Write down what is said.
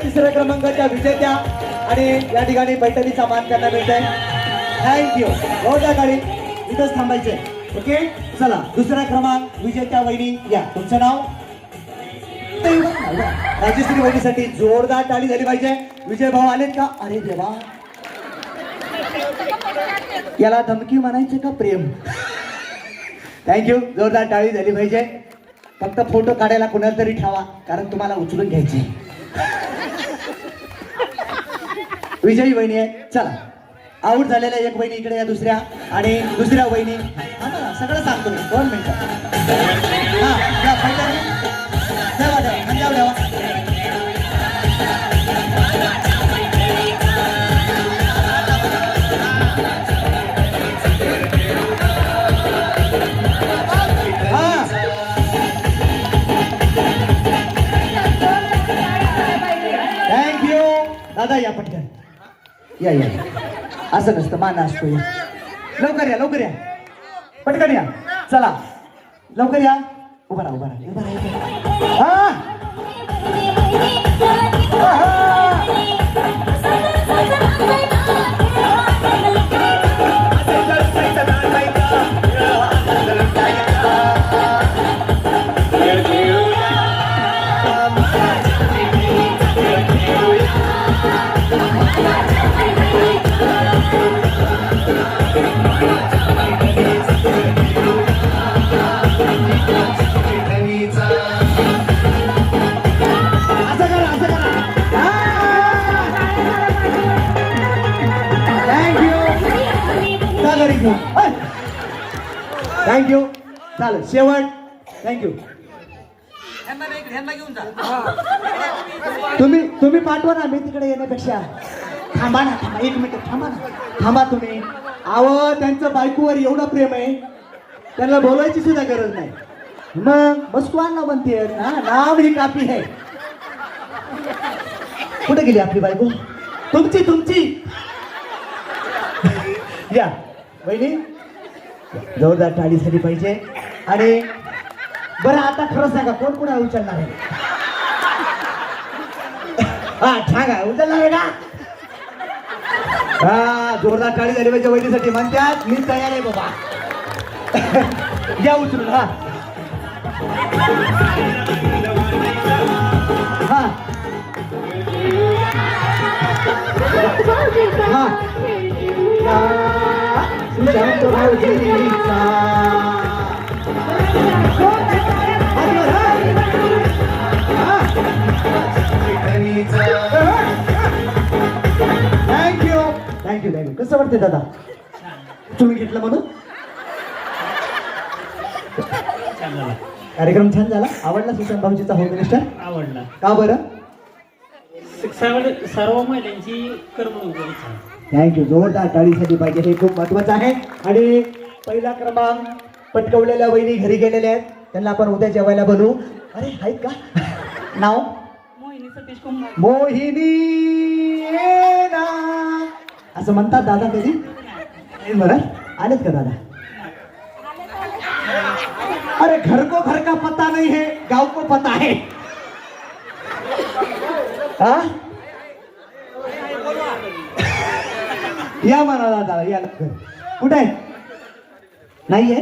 तिसऱ्या क्रमांकाच्या विजेत्या आणि या ठिकाणी पैठणीचा मान त्यांना मिळतोय. थँक्यू. बहुधा गाडी इथंच थांबायचे. ओके चला दुसरा क्रमांक विजेत्या वहिनी या. तुमचं नाव? राजश्री वहिनीसाठी जोरदार टाळी झाली पाहिजे. विजय भाऊ आलेत का? अरे देवा, याला धमकी म्हणायचं का प्रेम? थँक्यू. जोरदार टाळी झाली पाहिजे. फक्त फोटो काढायला कुणाला तरी ठेवा, कारण तुम्हाला उचलून घ्यायचे. विजयी वहिनी आहे. चला आऊट झालेल्या एक वहिनी इकडे या, दुसऱ्या आणि दुसऱ्या वहिनी. सगळं सांगतो मी. 2 मिनिटं. हा या पैठणी ठेवा ठेवा खांद्यावर ठेवा. थँक्यू दादा. या पटकन या या. असं नसतं, मान असतो. लवकर या लवकर या, पटकन या. चला लवकर या. उभा राहा उभा राहा उभा राहा. थँक्यू. चालेल शेवट. थँक्यू. तुम्ही पाठवा ना, मी तिकडे येण्यापेक्षा. थांबा ना, थांबा 1 मिनिट. थांबा ना, थांबा तुम्ही. आव त्यांचं बायकोवर एवढं प्रेम आहे, त्यांना बोलायची सुद्धा गरज नाही. मग बस तू ना बनते ना, नाव ही कापी आहे. कुठे गेली आपली बायको? तुमची या वहिनी. जोरदार टाळी झाली पाहिजे. आणि बरं आता खरं सांगा, कोण कोणा उचलणार आहे? हा सांगा, उचलणार आहे का? हा जोरदार टाळी झाली पाहिजे वहिनीसाठी. म्हणतात मी तयार आहे बाबा. या उचलून. हा हा हा थँक्यू थँक्यू थँक्यू. कसं वाटते दादा तुम्ही घेतलं म्हणून? कार्यक्रम छान झाला. आवडला सुशांत भाऊजीचा होम मिनिस्टर? आवडला. का बरं? सर्व महिलांची करमणूक. थँक्यू. जोरदार टाळीसाठी पाहिजे, हे खूप महत्वाचं आहे. आणि पहिला क्रमांक पटकवलेल्या वहिनी घरी गेलेल्या आहेत, त्यांना आपण उद्या जेवायला बनवू. अरे आहेत का? नाव? मोहिनी सतीश कुमार. मोहिनी ना असं म्हणतात दादा कधी? बरं आलेत का दादा? अरे घर को घर का पता नहीं है, गाव को पता है. हा या म्हणा दादा या. कुठे आहे? नाहीये.